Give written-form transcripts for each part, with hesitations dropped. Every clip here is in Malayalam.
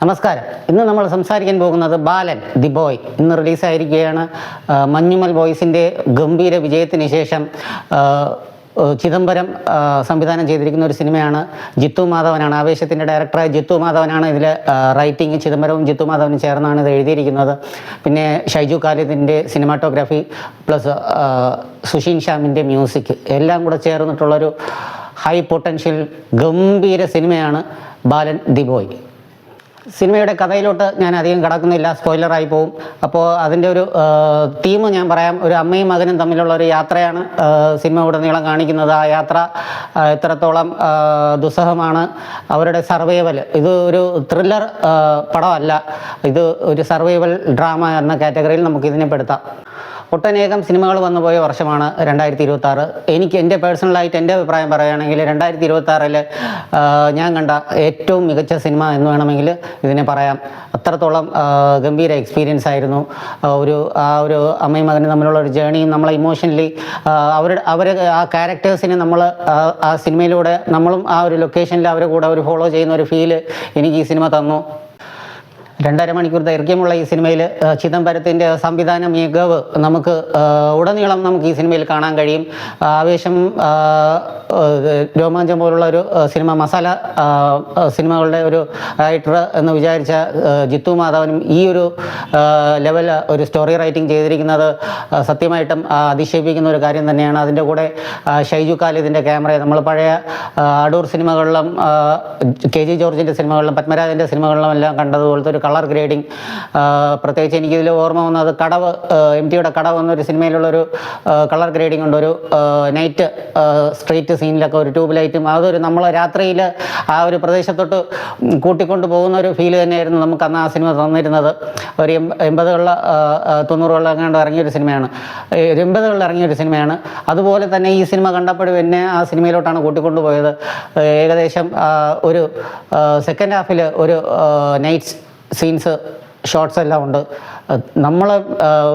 നമസ്കാരം. ഇന്ന് നമ്മൾ സംസാരിക്കാൻ പോകുന്നത് ബാലൻ ദി ബോയ് ഇന്ന് റിലീസായിരിക്കുകയാണ്. മഞ്ഞുമൽ ബോയ്സിൻ്റെ ഗംഭീര വിജയത്തിന് ശേഷം ചിദംബരം സംവിധാനം ചെയ്തിരിക്കുന്ന ഒരു സിനിമയാണ്. ജിത്തു മാധവനാണ്, ആവേശത്തിൻ്റെ ഡയറക്ടറായ ജിത്തു മാധവനാണ് ഇതിൽ റൈറ്റിംഗ്. ചിദംബരവും ജിത്തു മാധവനും ചേർന്നാണ് ഇത് എഴുതിയിരിക്കുന്നത്. പിന്നെ ഷൈജു ഖാലിദിൻ്റെ സിനിമാറ്റോഗ്രാഫി പ്ലസ് സുഷീൻ ശ്യാമിൻ്റെ മ്യൂസിക് എല്ലാം കൂടെ ചേർന്നിട്ടുള്ളൊരു ഹൈ പൊട്ടൻഷ്യൽ ഗംഭീര സിനിമയാണ് ബാലൻ ദി ബോയ്. സിനിമയുടെ കഥയിലോട്ട് ഞാൻ അധികം കടക്കുന്നില്ല, സ്പോയിലറായി പോവും. അപ്പോൾ അതിൻ്റെ ഒരു തീം ഞാൻ പറയാം. ഒരു അമ്മയും മകനും തമ്മിലുള്ള ഒരു യാത്രയാണ് സിനിമ ഉടനീളം കാണിക്കുന്നത്. ആ യാത്ര എത്രത്തോളം ദുസ്സഹമാണ്, അവരുടെ സർവൈവൽ. ഇത് ഒരു ത്രില്ലർ പടമല്ല, ഇത് ഒരു സർവൈവൽ ഡ്രാമ എന്ന കാറ്റഗറിയിൽ നമുക്കിതിനെ പെടുത്താം. ഒട്ടനേകം സിനിമകൾ വന്നുപോയ വർഷമാണ് 2026. എനിക്ക് എൻ്റെ പേഴ്സണലായിട്ട് എൻ്റെ അഭിപ്രായം പറയുകയാണെങ്കിൽ 2026 ഞാൻ കണ്ട ഏറ്റവും മികച്ച സിനിമ എന്ന് വേണമെങ്കിൽ ഇതിനെ പറയാം. അത്രത്തോളം ഗംഭീര എക്സ്പീരിയൻസ് ആയിരുന്നു. ആ ഒരു അമ്മയും മകനും തമ്മിലുള്ള ഒരു ജേണിയും നമ്മളെ ഇമോഷണലി അവർ ആ ക്യാരക്ടേഴ്സിനെ നമ്മൾ ആ സിനിമയിലൂടെ നമ്മളും ആ ഒരു ലൊക്കേഷനിൽ അവരെ കൂടെ ഒരു ഫോളോ ചെയ്യുന്ന ഒരു ഫീല് എനിക്ക് ഈ സിനിമ തന്നു. 2.5 മണിക്കൂർ ദൈർഘ്യമുള്ള ഈ സിനിമയിൽ ചിദംബരത്തിൻ്റെ സംവിധാന മികവ് നമുക്ക് ഉടനീളം നമുക്ക് ഈ സിനിമയിൽ കാണാൻ കഴിയും. ആവേശം, രോമാഞ്ചം പോലുള്ള ഒരു സിനിമ, മസാല സിനിമകളുടെ ഒരു റൈറ്റർ എന്ന് വിചാരിച്ച ജിത്തു മാധവനും ഈ ഒരു ലെവൽ ഒരു സ്റ്റോറി റൈറ്റിംഗ് ചെയ്തിരിക്കുന്നത് സത്യമായിട്ടും അതിശയിപ്പിക്കുന്ന ഒരു കാര്യം തന്നെയാണ്. അതിൻ്റെ കൂടെ ഷൈജു ഖാലിദിൻ്റെ ക്യാമറ നമ്മൾ പഴയ അടൂർ സിനിമകളിലും KG ജോർജിൻ്റെ സിനിമകളിലും പത്മരാജൻ്റെ സിനിമകളിലും എല്ലാം കണ്ടതുപോലത്തെ ഒരു കളർ ഗ്രേഡിങ്. പ്രത്യേകിച്ച് എനിക്കിതിൽ ഓർമ്മ വന്നത് കടവ്, MT യുടെ കടവ് എന്നൊരു സിനിമയിലുള്ളൊരു കളർ ഗ്രേഡിംഗ് ഉണ്ട്. ഒരു നൈറ്റ് സ്ട്രീറ്റ് സീനിലൊക്കെ ഒരു ട്യൂബ് ലൈറ്റും അതൊരു നമ്മൾ രാത്രിയിൽ ആ ഒരു പ്രദേശത്തോട്ട് കൂട്ടിക്കൊണ്ട് പോകുന്ന ഒരു ഫീല് തന്നെയായിരുന്നു നമുക്ക് അന്ന് ആ സിനിമ തന്നിരുന്നത്. ഒരു 80കളിൽ 90കളിൽ അങ്ങാണ്ട് ഇറങ്ങിയൊരു സിനിമയാണ്, 80കളിൽ ഇറങ്ങിയൊരു സിനിമയാണ്. അതുപോലെ തന്നെ ഈ സിനിമ കണ്ടപ്പോഴും എന്നെ ആ സിനിമയിലോട്ടാണ് കൂട്ടിക്കൊണ്ടു പോയത്. ഏകദേശം ഒരു സെക്കൻഡ് ഹാഫിൽ ഒരു നൈറ്റ് സീൻസ്, ഷോട്ട്സ് എല്ലാം ഉണ്ട്. നമ്മൾ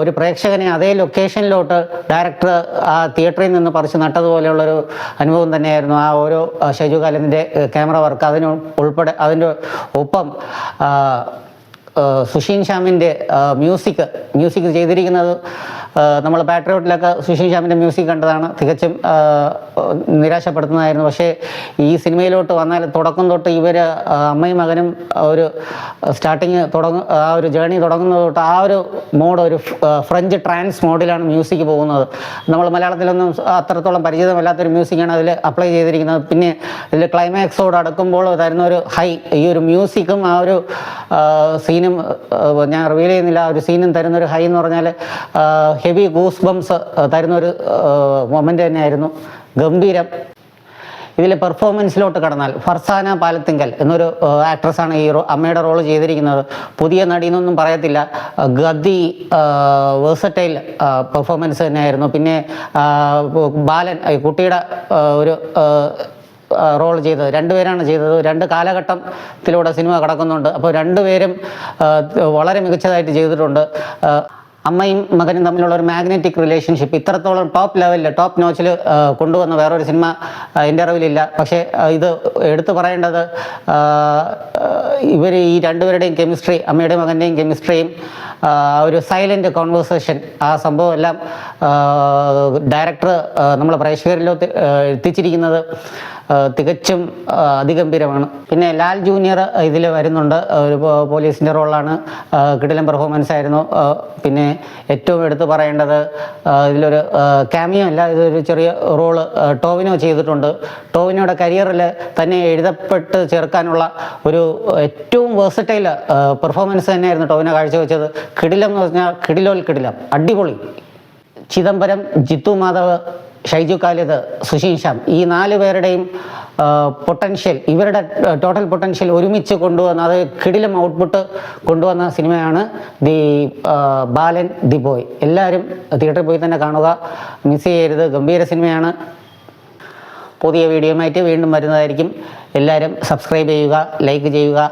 ഒരു പ്രേക്ഷകനെ അതേ ലൊക്കേഷനിലോട്ട് ഡയറക്ടർ ആ തിയേറ്ററിൽ നിന്ന് പറിച്ച് നട്ടതുപോലെയുള്ളൊരു അനുഭവം തന്നെയായിരുന്നു ആ ഓരോ ഷൈജു ഖാലിദിൻ്റെ ക്യാമറ വർക്ക്. അതിന് ഉൾപ്പെടെ അതിൻ്റെ ഒപ്പം സുഷീൻ ശ്യാമിൻ്റെ മ്യൂസിക് ചെയ്തിരിക്കുന്നത് നമ്മൾ പാട്രിയോട്ടിലൊക്കെ സുഷീൻ ശ്യാമിൻ്റെ മ്യൂസിക് കണ്ടതാണ്, തികച്ചും നിരാശപ്പെടുത്തുന്നതായിരുന്നു. പക്ഷേ ഈ സിനിമയിലോട്ട് വന്നാൽ തുടക്കം തൊട്ട് ഇവർ അമ്മയും മകനും ഒരു സ്റ്റാർട്ടിങ് ആ ഒരു ജേണി തുടങ്ങുന്നത് തൊട്ട് ആ ഒരു മോഡ്, ഒരു ഫ്രഞ്ച് ട്രാൻസ് മോഡിലാണ് മ്യൂസിക് പോകുന്നത്. നമ്മൾ മലയാളത്തിലൊന്നും അത്രത്തോളം പരിചിതമല്ലാത്തൊരു മ്യൂസിക്കാണ് അതിൽ അപ്ലൈ ചെയ്തിരിക്കുന്നത്. പിന്നെ ഇതിൽ ക്ലൈമാക്സോട് അടുക്കുമ്പോൾ തരുന്ന ഒരു ഹൈ, ഈ ഒരു മ്യൂസിക്കും ആ ഒരു സീനും ഞാൻ റിവീൽ ചെയ്യുന്നില്ല, ആ ഒരു സീനും തരുന്നൊരു ഹൈ എന്ന് പറഞ്ഞാൽ ഹെവി ഗൂസ് ബംസ് തരുന്നൊരു മൊമെൻ്റ് തന്നെയായിരുന്നു. ഗംഭീരം. ഇതിൽ പെർഫോമൻസിലോട്ട് കടന്നാൽ ഫർസാന പാലത്തിങ്കൽ എന്നൊരു ആക്ട്രസ്സാണ് ഈ അമ്മയുടെ റോള് ചെയ്തിരിക്കുന്നത്. പുതിയ നടിയെന്നൊന്നും പറയത്തില്ല, ഗതി വേഴ്സറ്റൈൽ പെർഫോമൻസ് തന്നെയായിരുന്നു. പിന്നെ ബാലൻ, കുട്ടിയുടെ ഒരു റോൾ ചെയ്തത്, 2 പേരാണ് ചെയ്തത്. 2 കാലഘട്ടത്തിലൂടെ സിനിമ കടക്കുന്നുണ്ട്. അപ്പോൾ 2 പേരും വളരെ മികച്ചതായിട്ട് ചെയ്തിട്ടുണ്ട്. അമ്മയും മകനും തമ്മിലുള്ള ഒരു മാഗ്നറ്റിക് റിലേഷൻഷിപ്പ് ഇത്രത്തോളം ടോപ്പ് ലെവലിൽ, ടോപ്പ് നോച്ചിൽ കൊണ്ടുവന്ന വേറൊരു സിനിമ എൻ്റെ അറിവിലില്ല. പക്ഷേ ഇത് എടുത്തു പറയേണ്ടത് ഇവർ ഈ 2 പേരുടെയും കെമിസ്ട്രി, അമ്മയുടെയും മകൻ്റെയും കെമിസ്ട്രിയും ഒരു സൈലൻ്റ് കോൺവേഴ്സേഷൻ, ആ സംഭവം എല്ലാം ഡയറക്ടർ നമ്മളെ പ്രേക്ഷകരിലോട്ട് എത്തിച്ചിരിക്കുന്നത് തികച്ചും അതിഗംഭീരമാണ്. പിന്നെ ലാൽ ജൂനിയർ ഇതിൽ വരുന്നുണ്ട്, ഒരു പോലീസിൻ്റെ റോളാണ്. കിടിലൻ പെർഫോമൻസ് ആയിരുന്നു. പിന്നെ ഏറ്റവും എടുത്തു പറയേണ്ടത് ഇതിലൊരു ക്യാമിയോ അല്ല, ഇതൊരു ചെറിയ റോള് ടോവിനോ ചെയ്തിട്ടുണ്ട്. ടോവിനോയുടെ കരിയറിൽ തന്നെ എഴുതപ്പെട്ട് ചേർക്കാനുള്ള ഒരു ഏറ്റവും വേഴ്സറ്റൈൽ പെർഫോമൻസ് തന്നെയായിരുന്നു ടോവിനോ കാഴ്ചവെച്ചത്. കിടിലം എന്ന് പറഞ്ഞാൽ കിടിലം, അടിപൊളി. ചിദംബരം, ജിത്തു മാധവ്, ഷൈജു ഖാലിദ്, സുഷീൻ ശ്യാം, ഈ 4 പേരുടെയും പൊട്ടൻഷ്യൽ, ഇവരുടെ ടോട്ടൽ പൊട്ടൻഷ്യൽ ഒരുമിച്ച് കൊണ്ടുവന്ന, അത് കിടിലം ഔട്ട്പുട്ട് കൊണ്ടുവന്ന സിനിമയാണ് ബാലൻ ദി ബോയ്. എല്ലാവരും തിയേറ്ററിൽ പോയി തന്നെ കാണുക, മിസ് ചെയ്യരുത്. ഗംഭീര സിനിമയാണ്. പുതിയ വീഡിയോയുമായിട്ട് വീണ്ടും വരുന്നതായിരിക്കും. എല്ലാവരും സബ്സ്ക്രൈബ് ചെയ്യുക, ലൈക്ക് ചെയ്യുക.